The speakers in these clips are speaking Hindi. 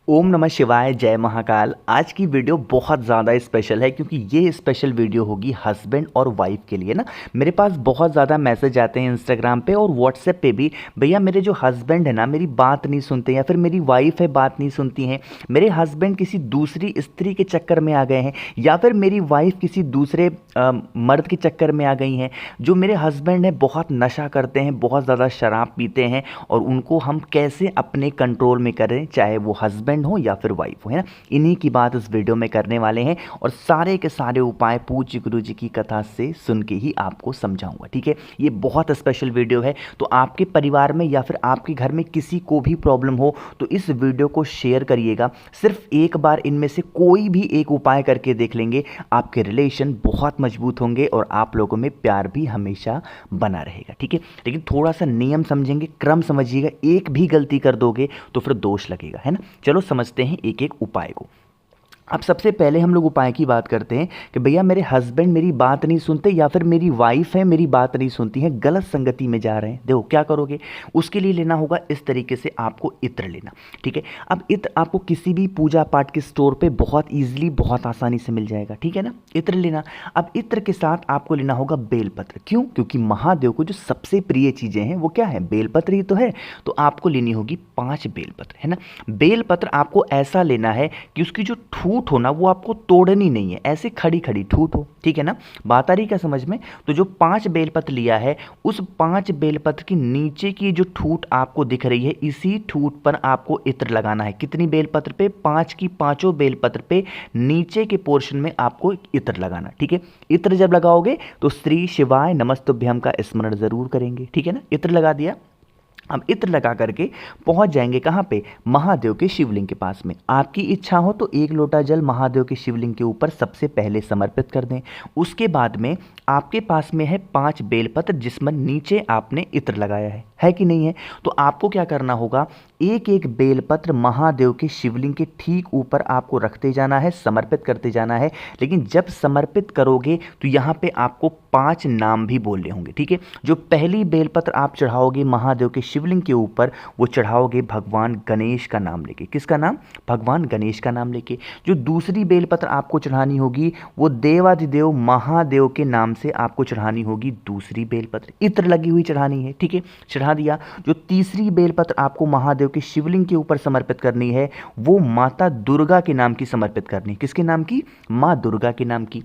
ओम नमः शिवाय, जय महाकाल। आज की वीडियो बहुत ज़्यादा स्पेशल है क्योंकि ये स्पेशल वीडियो होगी हस्बैंड और वाइफ के लिए ना। मेरे पास बहुत ज़्यादा मैसेज आते हैं इंस्टाग्राम पे और व्हाट्सएप पे भी, भैया मेरे जो हस्बैंड है ना मेरी बात नहीं सुनते, या फिर मेरी वाइफ है बात नहीं सुनती हैं, मेरे हस्बैंड किसी दूसरी स्त्री के चक्कर में आ गए हैं, या फिर मेरी वाइफ किसी दूसरे मर्द के चक्कर में आ गई हैं। जो मेरे हस्बैंड हैं बहुत नशा करते हैं, बहुत ज़्यादा शराब पीते हैं, और उनको हम कैसे अपने कंट्रोल में करें, चाहे वो हस्बैंड हो या फिर वाइफ हो, है ना। इन्हीं की बात इस वीडियो में करने वाले हैं और सारे के सारे उपाय पूज्य गुरु जी की कथा से सुन के ही आपको समझाऊंगा, ठीक है। ये बहुत स्पेशल वीडियो है, तो आपके परिवार में या फिर आपके घर में किसी को भी प्रॉब्लम हो तो इस वीडियो को शेयर करिएगा। सिर्फ एक बार इनमें से कोई भी एक उपाय करके देख लेंगे, आपके रिलेशन बहुत मजबूत होंगे और आप लोगों में प्यार भी हमेशा बना रहेगा, ठीक है। लेकिन थोड़ा सा नियम समझेंगे, क्रम समझिएगा, एक भी गलती कर दोगे तो फिर दोष लगेगा, है ना। चलो समझते हैं एक एक उपाय को। अब सबसे पहले हम लोग उपाय की बात करते हैं कि भैया मेरे हस्बैंड मेरी बात नहीं सुनते, या फिर मेरी वाइफ है मेरी बात नहीं सुनती है, गलत संगति में जा रहे हैं। देखो क्या करोगे, उसके लिए लेना होगा इस तरीके से, आपको इत्र लेना, ठीक है। अब इत्र आपको किसी भी पूजा पाठ के स्टोर पे बहुत ईजिली बहुत आसानी से मिल जाएगा, ठीक है ना। इत्र लेना। अब इत्र के साथ आपको लेना होगा बेलपत्र। क्यों? क्योंकि महादेव को जो सबसे प्रिय चीज़ें हैं वो क्या है, बेलपत्र ही तो है। तो आपको लेनी होगी 5 बेलपत्र, है ना। बेलपत्र आपको ऐसा लेना है कि उसकी जो ठूठ हो ना वो आपको तोड़नी नहीं है, ऐसे खड़ी खड़ी ठूठ हो, ठीक है ना। बात आ रही क्या समझ में। तो जो 5 बेलपत्र लिया है, उस 5 बेलपत्र की नीचे की जो ठूठ आपको दिख रही है, इसी ठूठ पर आपको इत्र लगाना है। कितनी बेलपत्र पे? 5 की पांचों बेलपत्र पे नीचे के पोर्शन में आपको इत्र लगाना, ठीक है। इत्र जब लगाओगे तो श्री शिवाय नमस्तुभ्यम का स्मरण जरूर करेंगे, ठीक है ना। इत्र लगा दिया। अब इत्र लगा करके पहुंच जाएंगे कहाँ पे, महादेव के शिवलिंग के पास में। आपकी इच्छा हो तो 1 लोटा जल महादेव के शिवलिंग के ऊपर सबसे पहले समर्पित कर दें। उसके बाद में आपके पास में है 5 बेलपत्र जिसमें नीचे आपने इत्र लगाया है कि नहीं है। तो आपको क्या करना होगा, एक एक बेलपत्र महादेव के शिवलिंग के ठीक ऊपर आपको रखते जाना है, समर्पित करते जाना है। लेकिन जब समर्पित करोगे तो यहाँ पे आपको 5 नाम भी बोलने होंगे, ठीक है। जो पहली बेलपत्र आप चढ़ाओगे महादेव के शिवलिंग के ऊपर, वो चढ़ाओगे भगवान गणेश का नाम लेके। किसका नाम? भगवान गणेश का नाम लेके। जो दूसरी बेलपत्र आपको चढ़ानी होगी वो देवाधिदेव महादेव के नाम से आपको चढ़ानी होगी दूसरी बेलपत्र, इत्र लगी हुई चढ़ानी है, ठीक है। चढ़ा दिया। जो तीसरी बेलपत्र आपको महादेव के शिवलिंग के ऊपर समर्पित करनी है वो माता दुर्गा के नाम की समर्पित करनी है। किसके नाम की? माँ दुर्गा के नाम की।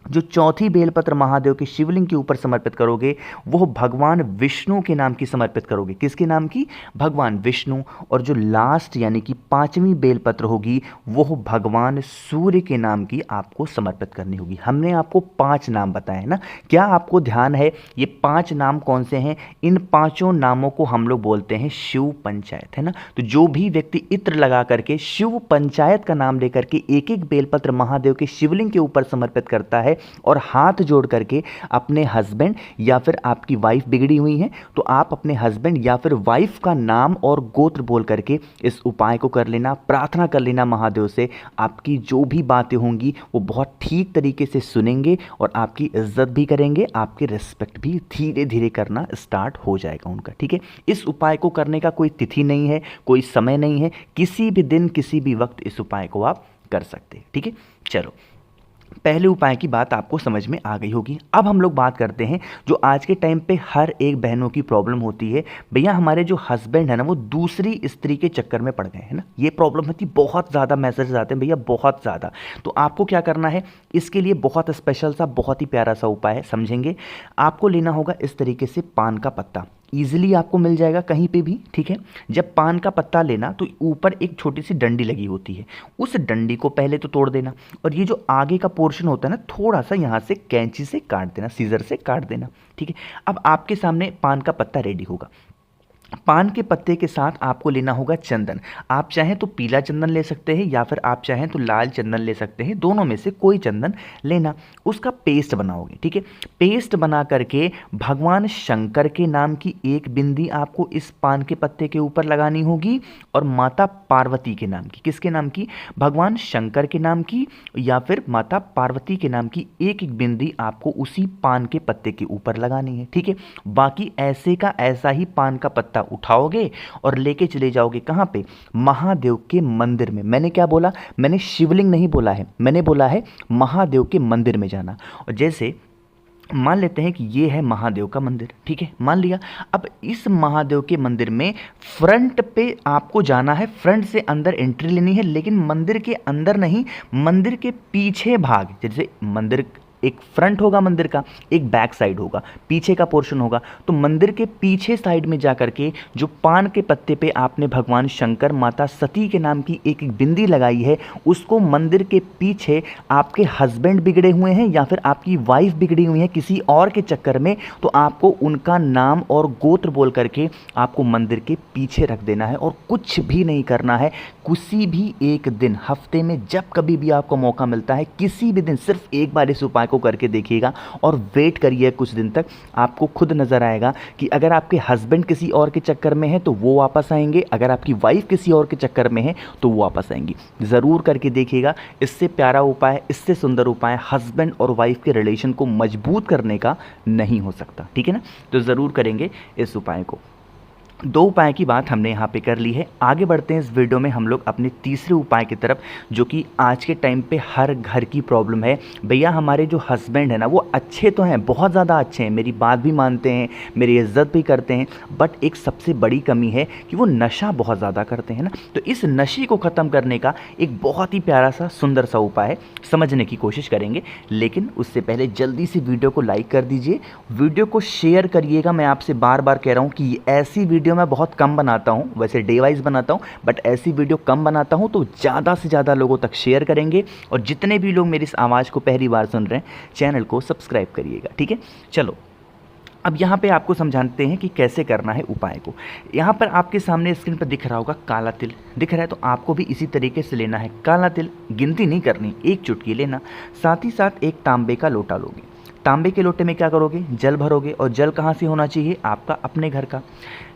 जो चौथी बेलपत्र महादेव के शिवलिंग के ऊपर समर्पित करोगे वो भगवान विष्णु के नाम की समर्पित करोगे। किसके नाम की? भगवान विष्णु। और जो लास्ट यानी कि 5वीं बेलपत्र होगी वो भगवान सूर्य के नाम की आपको समर्पित करनी होगी। हमने आपको 5 नाम बताए हैं ना। क्या आपको ध्यान है ये 5 नाम कौन से हैं? इन 5 नामों को हम लोग बोलते हैं शिव पंचायत, है ना। तो जो भी व्यक्ति इत्र लगा करके शिव पंचायत का नाम लेकर के एक एक बेलपत्र महादेव के शिवलिंग के ऊपर समर्पित करता है और हाथ जोड़ करके अपने हस्बैंड या फिर आपकी वाइफ बिगड़ी हुई है तो आप अपने हस्बैंड या फिर वाइफ का नाम और गोत्र बोल करके इस उपाय को कर लेना, प्रार्थना कर लेना महादेव से। आपकी जो भी बातें होंगी वो बहुत ठीक तरीके से सुनेंगे और आपकी इज्जत भी करेंगे, आपके रिस्पेक्ट भी धीरे धीरे करना स्टार्ट हो जाएगा उनका, ठीक है। इस उपाय को करने का कोई तिथि नहीं है, कोई समय नहीं है, किसी भी दिन किसी भी वक्त इस उपाय को आप कर सकते हैं, ठीक है। चलो पहले उपाय की बात आपको समझ में आ गई होगी। अब हम लोग बात करते हैं जो आज के टाइम पे हर एक बहनों की प्रॉब्लम होती है, भैया हमारे जो हस्बैंड है ना वो दूसरी स्त्री के चक्कर में पड़ गए हैं ना। ये प्रॉब्लम होती है, बहुत ज़्यादा मैसेज आते हैं भैया, बहुत ज़्यादा। तो आपको क्या करना है, इसके लिए बहुत स्पेशल सा बहुत ही प्यारा सा उपाय है, समझेंगे। आपको लेना होगा इस तरीके से पान का पत्ता, ईजिली आपको मिल जाएगा कहीं पे भी, ठीक है। जब पान का पत्ता लेना तो ऊपर एक छोटी सी डंडी लगी होती है, उस डंडी को पहले तो तोड़ देना और ये जो आगे का पोर्शन होता है ना थोड़ा सा यहाँ से कैंची से काट देना, सीजर से काट देना, ठीक है। अब आपके सामने पान का पत्ता रेडी होगा। पान के पत्ते के साथ आपको लेना होगा चंदन। आप चाहें तो पीला चंदन ले सकते हैं या फिर आप चाहें तो लाल चंदन ले सकते हैं, दोनों में से कोई चंदन लेना। उसका पेस्ट बनाओगे, ठीक है। पेस्ट बना करके भगवान शंकर के नाम की एक बिंदी आपको इस पान के पत्ते के ऊपर लगानी होगी और माता पार्वती के नाम की, किसके नाम की? भगवान शंकर के नाम की या फिर माता पार्वती के नाम की एक एक बिंदी आपको उसी पान के पत्ते के ऊपर लगानी है, ठीक है। बाकी ऐसे का ऐसा ही पान का पत्ता माता उठाओगे और लेके चले जाओगे कहाँ पे, महादेव के मंदिर में। मैंने क्या बोला, मैंने शिवलिंग नहीं बोला है, मैंने बोला है महादेव के मंदिर में जाना। और जैसे मान लेते हैं कि ये है महादेव का मंदिर, ठीक है, मान लिया। अब इस महादेव के मंदिर में फ्रंट पे आपको जाना है, फ्रंट से अंदर एंट्री लेनी है, लेकिन मंदिर के अंदर नहीं, मंदिर के पीछे भाग। जैसे मंदिर एक फ्रंट होगा मंदिर का, एक बैक साइड होगा, पीछे का पोर्शन होगा, तो मंदिर के पीछे साइड में जा करके जो पान के पत्ते पे आपने भगवान शंकर, माता सती के नाम की एक बिंदी लगाई है, उसको मंदिर के पीछे आपके हस्बैंड बिगड़े हुए हैं या फिर आपकी वाइफ बिगड़ी हुई है किसी और के चक्कर में, तो आपको उनका नाम और गोत्र बोल करके आपको मंदिर के पीछे रख देना है और कुछ भी नहीं करना है। किसी भी एक दिन हफ्ते में जब कभी भी आपको मौका मिलता है, किसी भी दिन सिर्फ एक बार इस उपाय को करके देखिएगा और वेट करिए कुछ दिन तक। आपको खुद नजर आएगा कि अगर आपके हस्बैंड किसी और के चक्कर में है तो वो वापस आएंगे, अगर आपकी वाइफ किसी और के चक्कर में है तो वो वापस आएंगी। ज़रूर करके देखिएगा। इससे प्यारा उपाय, इससे सुंदर उपाय हस्बैंड और वाइफ के रिलेशन को मजबूत करने का नहीं हो सकता, ठीक है ना। तो ज़रूर करेंगे इस उपाय को। 2 उपाय की बात हमने यहाँ पे कर ली है। आगे बढ़ते हैं इस वीडियो में हम लोग अपने तीसरे उपाय की तरफ, जो कि आज के टाइम पे हर घर की प्रॉब्लम है। भैया हमारे जो हस्बैंड है ना, वो अच्छे तो हैं, बहुत ज़्यादा अच्छे हैं, मेरी बात भी मानते हैं, मेरी इज्जत भी करते हैं, बट एक सबसे बड़ी कमी है कि वो नशा बहुत ज़्यादा करते हैं ना। तो इस नशे को ख़त्म करने का एक बहुत ही प्यारा सा सुंदर सा उपाय है, समझने की कोशिश करेंगे। लेकिन उससे पहले जल्दी से वीडियो को लाइक कर दीजिए, वीडियो को शेयर करिएगा। मैं आपसे बार बार कह रहा हूँ कि ऐसी वीडियो मैं बहुत कम बनाता हूं, वैसे डे वाइज बनाता हूं, बट ऐसी वीडियो कम बनाता हूं, तो ज़्यादा से ज़्यादा लोगों तक शेयर करेंगे। और जितने भी लोग मेरी इस आवाज़ को पहली बार सुन रहे हैं, चैनल को सब्सक्राइब करिएगा, ठीक है। चलो अब यहाँ पे आपको समझाते हैं कि कैसे करना है उपाय को। यहाँ पर आपके सामने स्क्रीन पर दिख रहा होगा काला तिल, दिख रहा है, तो आपको भी इसी तरीके से लेना है काला तिल। गिनती नहीं करनी, एक चुटकी लेना। साथ ही साथ एक तांबे का लोटा लोगे। तांबे के लोटे में क्या करोगे, जल भरोगे, और जल कहाँ से होना चाहिए, आपका अपने घर का।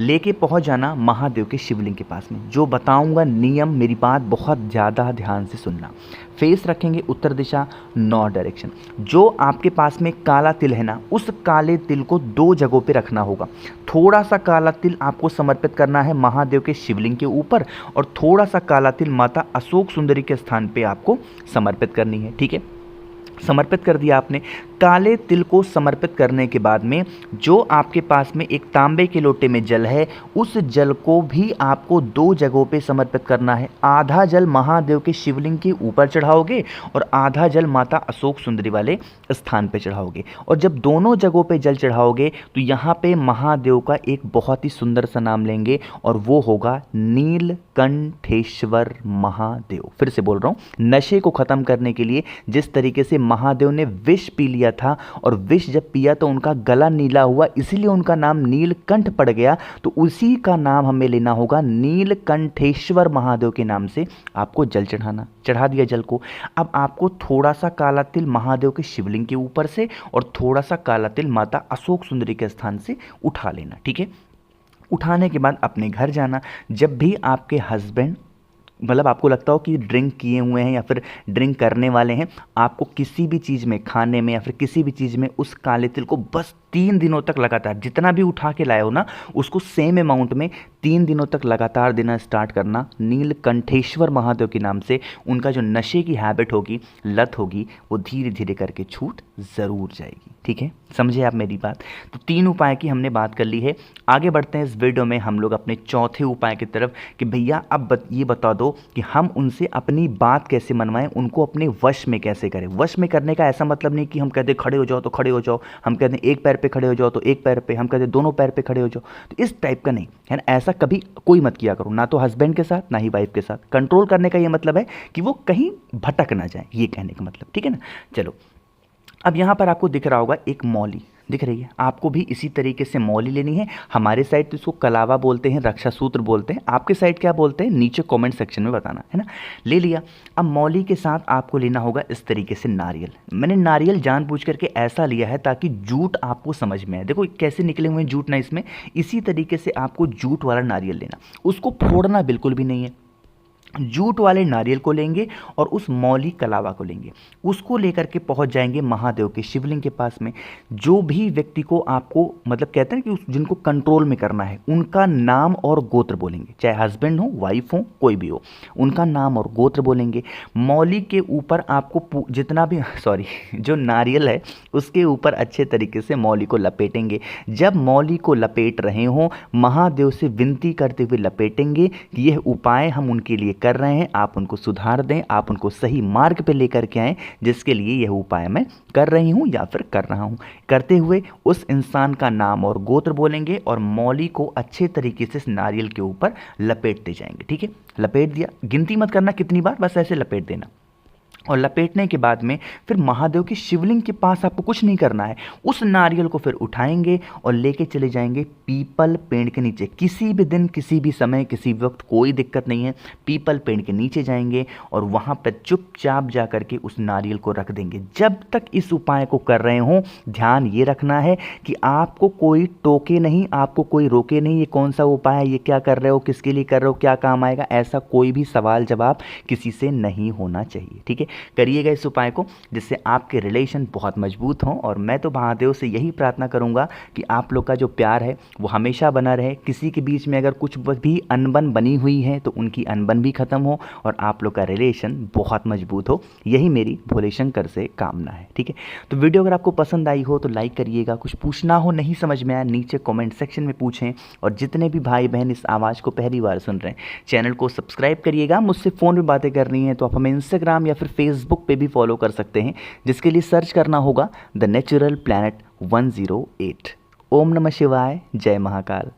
लेके पहुँच जाना महादेव के शिवलिंग के पास में। जो बताऊंगा नियम, मेरी बात बहुत ज़्यादा ध्यान से सुनना। फेस रखेंगे उत्तर दिशा, नॉर्थ डायरेक्शन। जो आपके पास में काला तिल है ना, उस काले तिल को 2 जगहों पे रखना होगा। थोड़ा सा काला तिल आपको समर्पित करना है महादेव के शिवलिंग के ऊपर, और थोड़ा सा काला तिल माता अशोक सुंदरी के स्थान पे आपको समर्पित करनी है, ठीक है। समर्पित कर दिया आपने। काले तिल को समर्पित करने के बाद में जो आपके पास में एक तांबे के लोटे में जल है, उस जल को भी आपको 2 जगहों पे समर्पित करना है। आधा जल महादेव के शिवलिंग के ऊपर चढ़ाओगे और आधा जल माता अशोक सुंदरी वाले स्थान पे चढ़ाओगे। और जब दोनों जगहों पे जल चढ़ाओगे तो यहाँ पे महादेव का एक बहुत ही सुंदर सा नाम लेंगे, और वो होगा नीलकंठेश्वर महादेव। फिर से बोल रहा हूँ, नशे को ख़त्म करने के लिए जिस तरीके से महादेव ने विष पी लिया था, और विष जब पिया तो उनका गला नीला हुआ, इसीलिए उनका नाम नीलकंठ पड़ गया। तो उसी का नाम हमें लेना होगा, नीलकंठेश्वर महादेव के नाम से आपको जल चढ़ाना। चढ़ा दिया जल को। अब आपको थोड़ा सा काला तिल महादेव के शिवलिंग के ऊपर से और थोड़ा सा काला तिल माता अशोक सुंदरी के स्थान से उठा लेना, ठीक है। उठाने के बाद अपने घर जाना। जब भी आपके हस्बैंड, मतलब आपको लगता हो कि ड्रिंक किए हुए हैं या फिर ड्रिंक करने वाले हैं, आपको किसी भी चीज़ में, खाने में या फिर किसी भी चीज़ में उस काले तिल को बस 3 दिनों तक लगातार, जितना भी उठा के लाए हो ना, उसको सेम अमाउंट में 3 दिनों तक लगातार देना स्टार्ट करना, नीलकंठेश्वर महादेव के नाम से। उनका जो नशे की हैबिट होगी, लत होगी, वो धीरे धीरे करके छूट ज़रूर जाएगी, ठीक है। समझे आप मेरी बात। तो 3 उपाय की हमने बात कर ली है। आगे बढ़ते हैं इस वीडियो में हम लोग अपने चौथे उपाय की तरफ कि भैया अब ये बता दो कि हम उनसे अपनी बात कैसे मनवाएं, उनको अपने वश में कैसे करें। वश में करने का ऐसा मतलब नहीं कि हम कहते खड़े हो जाओ तो खड़े हो जाओ, हम कहते एक पैर पे खड़े हो जाओ तो एक पैर पे, हम कहते दोनों पैर पे खड़े हो जाओ, तो इस टाइप का नहीं है ना। ऐसा कभी कोई मत किया करो, ना तो हस्बैंड के साथ ना ही वाइफ के साथ। कंट्रोल करने का ये मतलब है कि वो कहीं भटक ना जाए, ये कहने का मतलब, ठीक है ना। चलो अब यहाँ पर आपको दिख रहा होगा एक मौली दिख रही है, आपको भी इसी तरीके से मौली लेनी है। हमारे साइड तो इसको कलावा बोलते हैं, रक्षा सूत्र बोलते हैं, आपके साइड क्या बोलते हैं नीचे कमेंट सेक्शन में बताना, है ना। ले लिया। अब मौली के साथ आपको लेना होगा इस तरीके से नारियल। मैंने नारियल जानबूझ करके ऐसा लिया है ताकि जूट आपको समझ में आए। देखो कैसे निकले हुए हैं जूट ना इसमें, इसी तरीके से आपको जूट वाला नारियल लेना। उसको फोड़ना बिल्कुल भी नहीं है, जूट वाले नारियल को लेंगे और उस मौली कलावा को लेंगे, उसको लेकर के पहुंच जाएंगे महादेव के शिवलिंग के पास में। जो भी व्यक्ति को आपको मतलब कहते हैं कि जिनको कंट्रोल में करना है, उनका नाम और गोत्र बोलेंगे, चाहे हस्बैंड हो, वाइफ हो, कोई भी हो, उनका नाम और गोत्र बोलेंगे। मौली के ऊपर आपको जितना भी जो नारियल है उसके ऊपर अच्छे तरीके से मौली को लपेटेंगे। जब मौली को लपेट रहे हों, महादेव से विनती करते हुए लपेटेंगे कि यह उपाय हम उनके लिए कर रहे हैं, आप उनको सुधार दें, आप उनको सही मार्ग पे लेकर के आएँ, जिसके लिए यह उपाय मैं कर रही हूँ या फिर कर रहा हूँ। करते हुए उस इंसान का नाम और गोत्र बोलेंगे और मौली को अच्छे तरीके से इस नारियल के ऊपर लपेटते जाएंगे। ठीक है, लपेट दिया, गिनती मत करना कितनी बार, बस ऐसे लपेट देना। और लपेटने के बाद में फिर महादेव की शिवलिंग के पास आपको कुछ नहीं करना है, उस नारियल को फिर उठाएंगे और लेके चले जाएंगे पीपल पेड़ के नीचे। किसी भी दिन, किसी भी समय, किसी वक्त, कोई दिक्कत नहीं है, पीपल पेड़ के नीचे जाएंगे और वहाँ पर चुपचाप जा करके उस नारियल को रख देंगे। जब तक इस उपाय को कर रहे हों, ध्यान ये रखना है कि आपको कोई टोके नहीं, आपको कोई रोके नहीं, ये कौन सा उपाय है, ये क्या कर रहे हो, किसके लिए कर रहे हो, क्या काम आएगा, ऐसा कोई भी सवाल जवाब किसी से नहीं होना चाहिए। ठीक है, करिएगा इस उपाय को, जिससे आपके रिलेशन बहुत मजबूत हों। और मैं तो महादेव से यही प्रार्थना करूंगा कि आप लोग का जो प्यार है वो हमेशा बना रहे। किसी के बीच में अगर कुछ भी अनबन बनी हुई है तो उनकी अनबन भी खत्म हो और आप लोग का रिलेशन बहुत मजबूत हो, यही मेरी भोले शंकर से कामना है। ठीक है, तो वीडियो अगर आपको पसंद आई हो तो लाइक करिएगा। कुछ पूछना हो, नहीं समझ में आया, नीचे कमेंट सेक्शन में पूछें। और जितने भी भाई बहन इस आवाज़ को पहली बार सुन रहे हैं, चैनल को सब्सक्राइब करिएगा। मुझसे फ़ोन में बातें करनी है तो आप हमें इंस्टाग्राम या फिर फेसबुक पे भी फॉलो कर सकते हैं, जिसके लिए सर्च करना होगा द नेचुरल प्लैनेट 108। ओम नमः शिवाय, जय महाकाल।